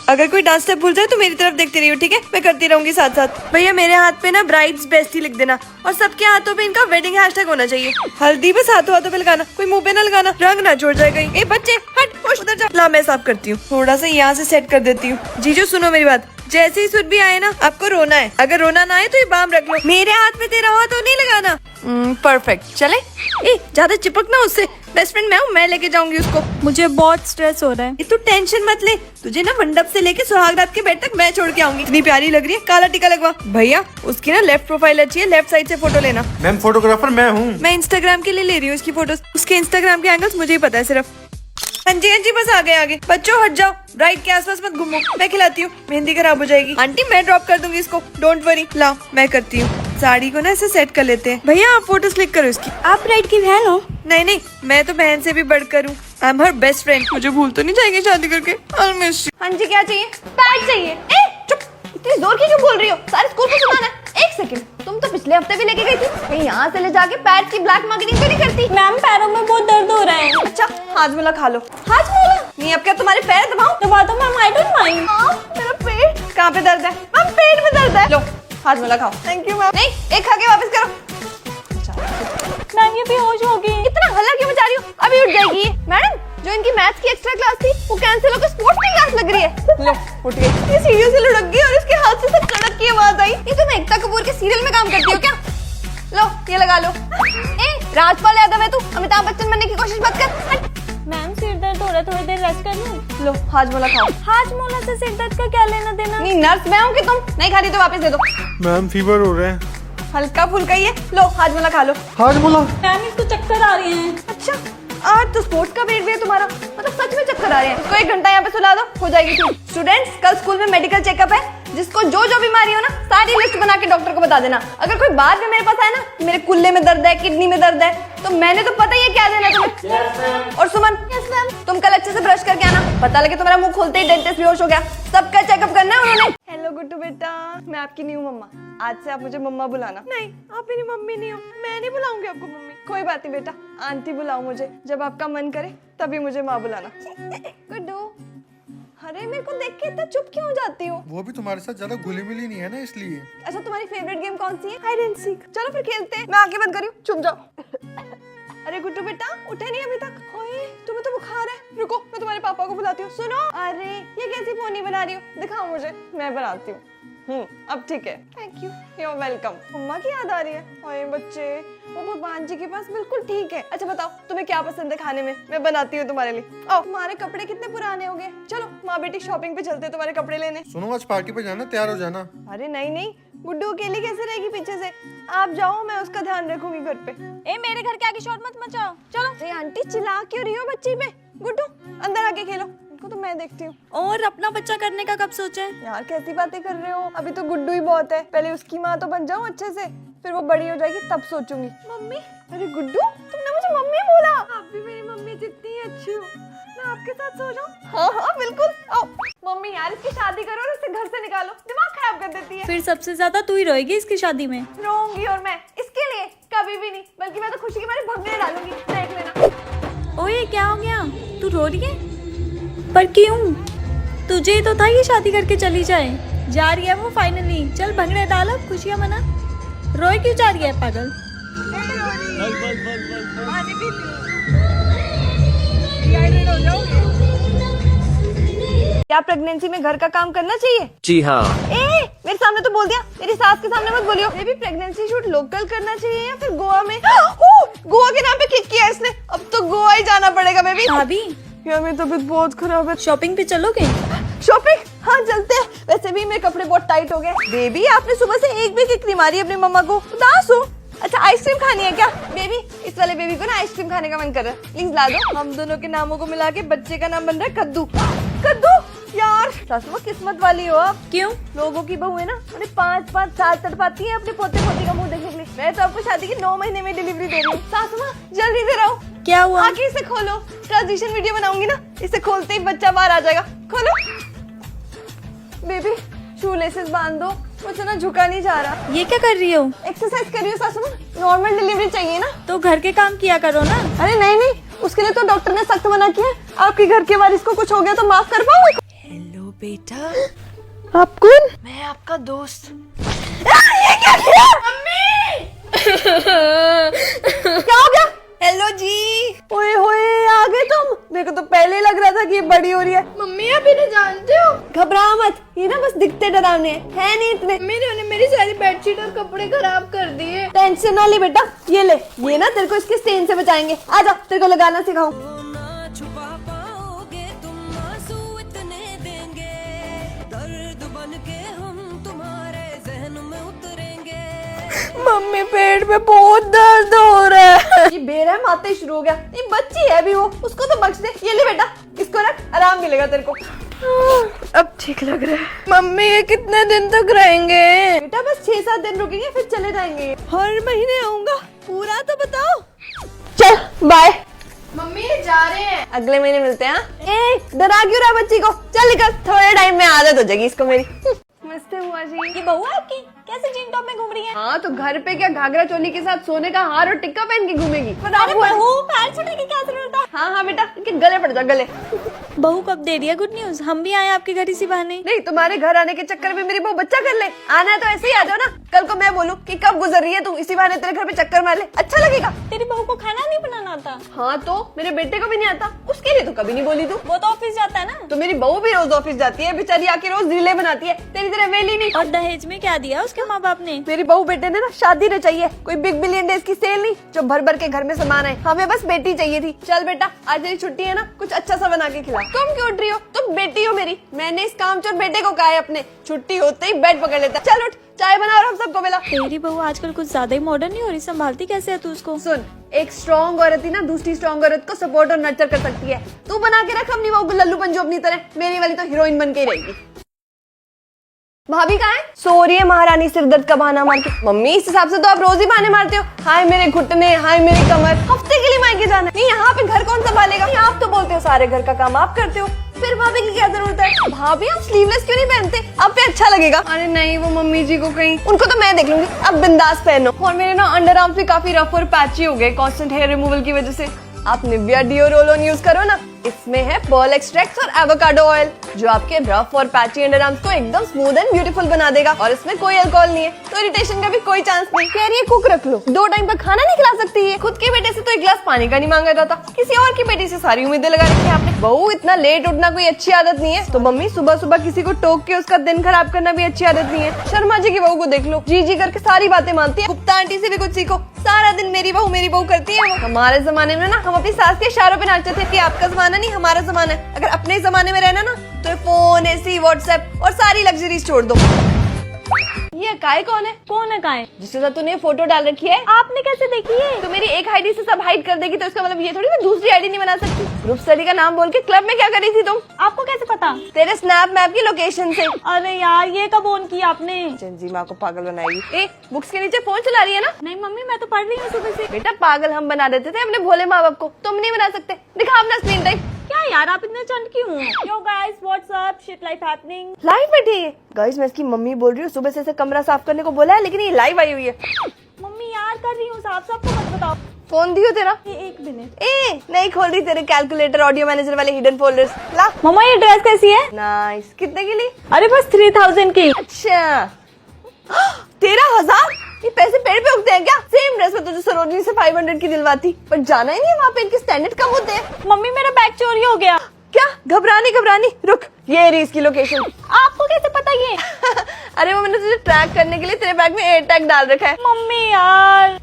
अगर कोई dance step भूल जाए तो मेरी तरफ देखती रहियो, ठीक है? मैं करती रहूंगी साथ साथ। भैया मेरे हाथ पे ना ब्राइड्स बेस्टी लिख देना, और सबके हाथों पे इनका वेडिंग हैशटैग होना चाहिए। हल्दी बस हाथों हाथों पे लगाना, कोई मुंह पे ना लगाना, रंग ना छोड़ जाए कहीं। ए बच्चे हट, होश उधर जा। ला मैं साफ करती हूँ, थोड़ा सा यहाँ से सेट कर देती हूँ। जीजू सुनो मेरी बात, जैसे ही सुध भी आए ना, आपको रोना है। अगर रोना ना आए तो ये बाम रख लो। मेरे हाथ में तेरा हाथ तो नहीं लगाना। परफेक्ट। चले ए ज्यादा चिपक ना उससे, बेस्ट फ्रेंड मैं हूँ, मैं लेके जाऊंगी उसको। मुझे बहुत स्ट्रेस हो रहा है। ये तू टेंशन मत ले, तुझे ना मंडप से लेके सुहाग रात के बेड तक मैं छोड़ के आऊंगी। इतनी प्यारी लग रही है, काला टीका लगवा। भैया उसकी ना लेफ्ट प्रोफाइल अच्छी है, लेफ्ट साइड से फोटो लेना। मैम फोटोग्राफर मैं हूँ। मैं इंस्टाग्राम के लिए ले रही हूँ इसकी फोटोज, उसके इंस्टाग्राम के एंगल्स मुझे ही पता है सिर्फ। हाँ जी बस आ गए आगे। बच्चों हट जाओ, ब्राइड के आसपास मत घूमो, मैं खिलाती हूँ, मेहंदी खराब हो जाएगी। आंटी मैं ड्रॉप कर दूंगी इसको, डोंट वरी। लाओ मैं करती हूँ। साड़ी को ना ऐसे सेट कर लेते हैं। भैया आप फोटो क्लिक करो इसकी। आप ब्राइड की बहन हो? नहीं मैं तो बहन से भी बढ़कर हूँ, I am her best friend. मुझे भूल तो नहीं जाएगी शादी करके। I'll miss you। हाँ जी क्या चाहिए? पैड चाहिए। ए चुप, इतनी जोर की क्यों बोल रही हो? सारे स्कूल को सुनाना है। एक सेकंड, तुम तो पिछले हफ्ते भी लेके गई थी। कहीं यहाँ से ले जाके पैड की ब्लैक मार्केटिंग तो नहीं करती? मैम पैरों में बहुत दर्द हो रहा है। अच्छा हाजमोला खा लो। हाजमोला नहीं, अब क्या तुम्हारे पैर दबाऊं? दबा दो मैम, आई डोंट माइंड। मेरा पेट कहाँ पे दर्द है? मैम पेट में दर्द है। लो हाजमोला खाओ। Thank you ma'am. नहीं एक खा के वापस करो। मैम ये बेहोश हो गई। इतना हल्ला क्यों मचा रही हो? अभी उठ जाएगी ये। मैडम जो इनकी मैथ्स की एक्स्ट्रा क्लास थी वो कैंसिल होकर स्पोर्ट्स की क्लास लग रही है। लो उठ गई। ये सीढ़ियों से लुढ़क गई और इसके हाथ से कड़क की आवाज आई। ये तुम एकता कपूर के सीरियल में काम करती हो क्या? लो ये लगा लो। ए राजपाल यादव है तू, अमिताभ बच्चन बनने की कोशिश मत कर। मैम सिर दर्द हो रहा है, थोड़ी देर रेस्ट कर लूं? लो हाजमोला खाओ। हाजमोला से सिर दर्द का क्या लेना देना? नहीं नर्स मैं हूँ कि तुम नहीं खा रही तो वापस दे दो। मैम फीवर हो रहा है। हल्का फुल्का ही है। लो हाजमोला खा लो। हाजमोला। मैम इसको चक्कर आ रहे हैं। अच्छा आज तो स्पोर्ट्स का पीरियड भी है तुम्हारा, मतलब सच में चक्कर आ रहे हैं। इसको 1 घंटा यहाँ पे सुला दो, हो जाएगी ठीक। स्टूडेंट्स कल स्कूल में मेडिकल चेकअप है, जिसको जो जो बीमारी हो ना सारी लिस्ट बना के डॉक्टर को बता देना। अगर कोई बाद में मेरे पास आए ना मेरे कुल्ले में दर्द है, किडनी में दर्द है, तो मैंने तो पता ही है क्या देना तुम्हें। और सुमन तुम कल अच्छे से ब्रश करके आना, पता लगे तुम्हारा मुंह खोलते ही डेंटिस्ट बेहोश हो गया। सबका चेकअप करना है उन्होंने। हेलो गुड्डू बेटा, मैं आपकी न्यू मम्मा। आज से आप मुझे मम्मा बुलाना। नहीं आप मेरी मम्मी नहीं हो, मैं नहीं बुलाऊंगी आपको मम्मी। कोई बात नहीं बेटा, आंटी बुलाओ मुझे, जब आपका मन करे तभी मुझे माँ बुलाना। गुड्डू अरे मेरे को देख के इतना चुप क्यों हो जाती हो? वो भी तुम्हारे साथ ज्यादा घुली मिली नहीं है ना, इसलिए। अच्छा तुम्हारी फेवरेट गेम कौन सी है? Hide and seek. चलो फिर खेलते हैं। मैं आंखें बंद करी हूँ, चुप जाओ। अरे गुड्डू बेटा उठे नहीं अभी तक? ओए तुम्हें तो बुखार है, रुको मैं तुम्हारे पापा को बुलाती हूँ। सुनो अरे ये कैसी पोनी बना रही हो? दिखाओ मुझे, मैं बनाती हूँ। अब ठीक है। Thank you, you are welcome. मम्मा की याद आ रही है? ओए बच्चे वो भगवान जी के पास बिल्कुल ठीक है। अच्छा बताओ तुम्हें क्या पसंद है खाने में, मैं बनाती हूँ तुम्हारे लिए। आओ तुम्हारे कपड़े कितने पुराने हो गए, चलो माँ बेटी शॉपिंग पे चलते हैं तुम्हारे कपड़े लेने। सुनो आज पार्टी पे जाना, तैयार हो जाना। अरे नहीं गुड्डू अकेली कैसे रहेगी पीछे से? आप जाओ, मैं उसका ध्यान रखूंगी घर पे। ए मेरे घर के आगे शोर मत मचाओ, चलो। अरे आंटी चिल्ला क्यों रही हो बच्ची पे? गुड्डू अंदर आके खेलो, इनको तो मैं देखती हूँ। और अपना बच्चा करने का कब सोचे? यार कैसी बातें कर रहे हो, अभी तो गुड्डू ही बहुत है। पहले उसकी माँ तो बन जाओ अच्छे से, फिर वो बड़ी हो जाएगी तब सोचूंगी। मम्मी अरे गुड्डू तुमने मुझे मम्मी बोला। आप भी मेरी मम्मी जितनी अच्छी हो, मैं आपके साथ सो जाऊं? हाँ बिल्कुल। आओ मम्मी यार इसकी शादी करो और इसे घर से निकालो, दिमाग खराब कर देती है। फिर सबसे ज्यादा तू ही रोएगी इसकी शादी में। रोऊंगी और मैं इसके लिए कभी भी नहीं, बल्कि मैं तो खुशी के मारे भगने डालूंगी, देख लेना। ओए क्या हो गया, तू रो रही है? पर क्यों? तुझे ही तो था ये शादी करके चली जाए। जा रही है वो फाइनली, चल भंगड़े डाल अब, खुशियां मना। रोए क्यों जा रही है पागल? क्या प्रेगनेंसी में घर का काम करना चाहिए? जी हाँ। मेरे सामने तो बोल दिया, मेरी सास के सामने मत बोलियो। बेबी प्रेगनेंसी शूट लोकल करना चाहिए या फिर गोवा में? गोवा के नाम पे किक किया इसने, अब तो गोवा ही जाना पड़ेगा बेबी। भाभी यार मेरी तबीयत बहुत खराब है। शॉपिंग पे चलोगे? शॉपिंग? हाँ चलते हैं। वैसे भी मेरे कपड़े बहुत टाइट हो गए। बेबी आपने सुबह से एक भी किक नहीं मारी अपनी मम्मा को, उदास हो? अच्छा आइसक्रीम खानी है क्या? बेबी इस वाले बेबी को ना आइसक्रीम खाने का मन कर रहा है, प्लीज ला दो। हम दोनों के नामों को मिला के बच्चे का नाम बन रहा है कद्दू। कद्दू यार सासू माँ किस्मत वाली हो आप। क्यों? लोगों की बहू है ना, उन्हें 5-5 साल तड़पाती है अपने पोते पोती का मुंह देखने के लिए। मैं तो आपको शादी की 9 महीने में डिलीवरी दे रही हूँ। सासू माँ जल्दी से रहो। क्या हुआ? आके इसे खोलो, ट्रांजिशन वीडियो बनाऊंगी ना, इसे खोलते ही बच्चा बाहर आ जाएगा। खोलो बेबी, शू लेसेस बांध दो, मुझे ना झुका नहीं जा रहा। ये क्या कर रही हो? एक्सरसाइज कर रही हो सासू माँ, नॉर्मल डिलीवरी चाहिए ना। तो घर के काम किया करो ना। अरे नहीं उसके लिए तो डॉक्टर ने सख्त मना किया। आपके घर के वारिस को कुछ हो गया तो माफ कर पाओगे? हेलो बेटा, आप कौन? मैं आपका दोस्त। क्या हो गया? हेलो जी। ओए होए, आ गए तुम। मेरे को तो पहले ही लग रहा था कि ये बड़ी हो रही है। मम्मी आप इन्हें जानते हो? घबरा मत, ये ना बस दिखते डरावने हैं, है नहीं इतने। इन्होंने मेरी सारी बेडशीट और कपड़े खराब कर दिए। टेंशन ना ले बेटा, ये ले, ये ना तेरे को इसके स्टेन से बचाएंगे। आजा, तेरे को लगाना सिखाऊं। मम्मी पेट में बहुत दर्द हो रहा है। ये बेरहम आते ही शुरू हो गया। ये बच्ची है अभी, वो उसको तो बख्श दे। ये ले बेटा, इसको रख, आराम मिलेगा तेरे को। अब ठीक लग रहा है। मम्मी ये कितने दिन तक रहेंगे? बेटा बस 6-7 दिन रुकेंगे, फिर चले जाएंगे। हर महीने आऊंगा, पूरा तो बताओ। चल बाय। मम्मी ये जा रहे हैं। अगले महीने मिलते हैं। ए, डरा क्यों रहा बच्ची को? चल निकल, थोड़े टाइम में आदत हो जाएगी इसको मेरी। नमस्ते बुआ जी। ये बहू है आपकी? कैसे जीन टॉप में घूम रही है? हाँ तो घर पे क्या घाघरा चोली के साथ सोने का हार और टिक्का पहन के घूमेगी? अरे बहू, पैर छूटने की क्या जरूरत है? हाँ हाँ बेटा, इनके गले पड़ जा, गले। बहू कब दे रही है गुड न्यूज? हम भी आए आपके घर इसी बहाने। नहीं, तुम्हारे घर आने के चक्कर में मेरी बहू बच्चा कर ले। आना है तो ऐसे ही आ जाओ ना। कल को मैं बोलूँ कि कब गुजर रही है तू, इसी बहाने तेरे घर पे चक्कर मार ले, अच्छा लगेगा। तेरी बहू को खाना नहीं बनाना आता? हाँ तो मेरे बेटे को भी नहीं आता, उसके लिए तो कभी नहीं बोली तू। वो तो ऑफिस जाता है ना। तो मेरी बहू भी रोज ऑफिस जाती है, बेचारी आके रोज रीले बनाती है, तेरी तरह वेली नहीं। और दहेज में क्या दिया उसके माँ बाप ने? मेरी बहू बेटे ने ना शादी न चाहिए, कोई बिग बिलियन डेज की सेल नहीं जो भर भर के घर में सामान है। हमें बस बेटी चाहिए थी। चल बेटा, आज तेरी छुट्टी है ना, कुछ अच्छा सा बना के खिला। तुम क्यों उठ रही हो? तुम बेटी हो मेरी। मैंने इस कामचोर बेटे को कहा है अपने, छुट्टी होते ही बेड पकड़ लेता। चल उठ, चाय बना और हम सबको मिला। तेरी बहू आजकल कुछ ज्यादा ही मॉडर्न नहीं हो रही? संभालती कैसे है तू उसको? सुन, एक स्ट्रॉन्ग औरत ही ना दूसरी स्ट्रॉन्ग औरत को सपोर्ट और नर्चर कर सकती है। तू बना के रख अपनी बहू को लल्लू पंजू अपनी तरह। मेरी वाली तो हीरोइन बन के ही रहेगी। भाभी कहाँ है? सो रही है महारानी सिर दर्द का बहाना मार के। मम्मी इस हिसाब से तो आप रोज ही बहाने मारते हो। हाय मेरे घुटने, हाय मेरी कमर। हफ्ते के लिए मायके जाना है। नहीं, यहाँ पे घर कौन संभालेगा? नहीं, आप तो बोलते हो सारे घर का काम आप करते हो, फिर भाभी की क्या जरूरत है? भाभी आप स्लीवलेस क्यों नहीं पहनते? आप पे अच्छा लगेगा। अरे नहीं, वो मम्मी जी को कहीं, उनको तो मैं देख लूंगी। अब बिंदास पहनो। और मेरे ना अंडर आर्म्स भी काफी रफ और पैची हो गए कांस्टेंट हेयर रिमूवल की वजह से। आप Nivea deo roll on use करो ना, इसमें है पर्ल एक्सट्रैक्ट और एवोकाडो ऑयल जो आपके रफ और पैची अंडर आर्म्स को एकदम स्मूथ एंड ब्यूटीफुल बना देगा। और इसमें कोई अल्कोहल नहीं है, तो इरिटेशन का भी कोई चांस नहीं। कह रही है कुक रख लो, 2 टाइम का खाना नहीं खिला सकती है। खुद के बेटे से तो 1 गिलास पानी का नहीं मांगा जाता, किसी और की बेटी से सारी उम्मीदें लगा रखी है आपने। बहू, इतना लेट उठना कोई अच्छी आदत नहीं है। तो मम्मी, सुबह सुबह किसी को टोक के उसका दिन खराब करना भी अच्छी आदत नहीं है। शर्मा जी की बहू को देख लो, जी जी करके सारी बातें मानती है। गुप्ता आंटी से भी कुछ सीखो, सारा दिन मेरी बहू करती है वो। हमारे जमाने में ना हम अपनी सास के इशारों पे नाचते थे कि आपका जमाना नहीं हमारा जमाना है। अगर अपने जमाने में रहना ना तो फोन, एसी, व्हाट्सएप और सारी लग्जरीज छोड़ दो। ये काय कौन है? कौन है काय? जिसके साथ तूने फोटो डाल रखी है। आपने कैसे देखी है? तो मेरी एक आईडी से सब हाइड कर देगी तो इसका मतलब ये थोड़ी मैं दूसरी आईडी नहीं बना सकती। ग्रुप स्टडी का नाम बोल के क्लब में क्या कर रही थी तुम? आपको कैसे पता? तेरे स्नैप मैप की लोकेशन से। अरे यार, ये कब ऑन किया आपने? चंजी माँ को पागल बनाएगी। ए, बुक्स के नीचे फोन चला रही है ना? नहीं मम्मी, मैं तो पढ़ रही हूँ सुबह से। बेटा पागल हम बना देते थे अपने भोले माँ बाप को, तुम नहीं बना सकते। दिखा अपना स्क्रीन टाइम। क्या यार, आप इतने चंड क्यों? Yo guys, what's up? Shit life happening. Live बैठी है गाइस, मैं इसकी मम्मी बोल रही हूँ। सुबह से इसे कमरा साफ करने को बोला है, लेकिन ये लाइव आई हुई है। मम्मी यार, कर रही हूँ साफ, सबको मत बताओ। फोन दियो तेरा। ये 1 मिनट। ए, नहीं खोल रही तेरे कैलकुलेटर, ऑडियो मैनेजर वाले हिडन फोल्डर्स। ला। मम्मा, ये ड्रेस कैसी है? नाइस। कितने की ली? अरे बस 3000 की। अच्छा 13,000? ये पैसे पेड़ पे उगते हैं क्या? सेम ड्रेस में तुझे सरोजनी से 500 की दिलवाती, पर जाना ही नहीं, वहाँ पे इनके स्टैंडर्ड कम होते हैं। मम्मी, मेरा बैग चोरी हो गया। क्या? घबरानी, रुक, ये रही इसकी लोकेशन। आपको कैसे पता ये? अरे वो मैंने तुझे ट्रैक करने के लिए तेरे बैग में एयर टैग डाल रखा है। मम्मी यार।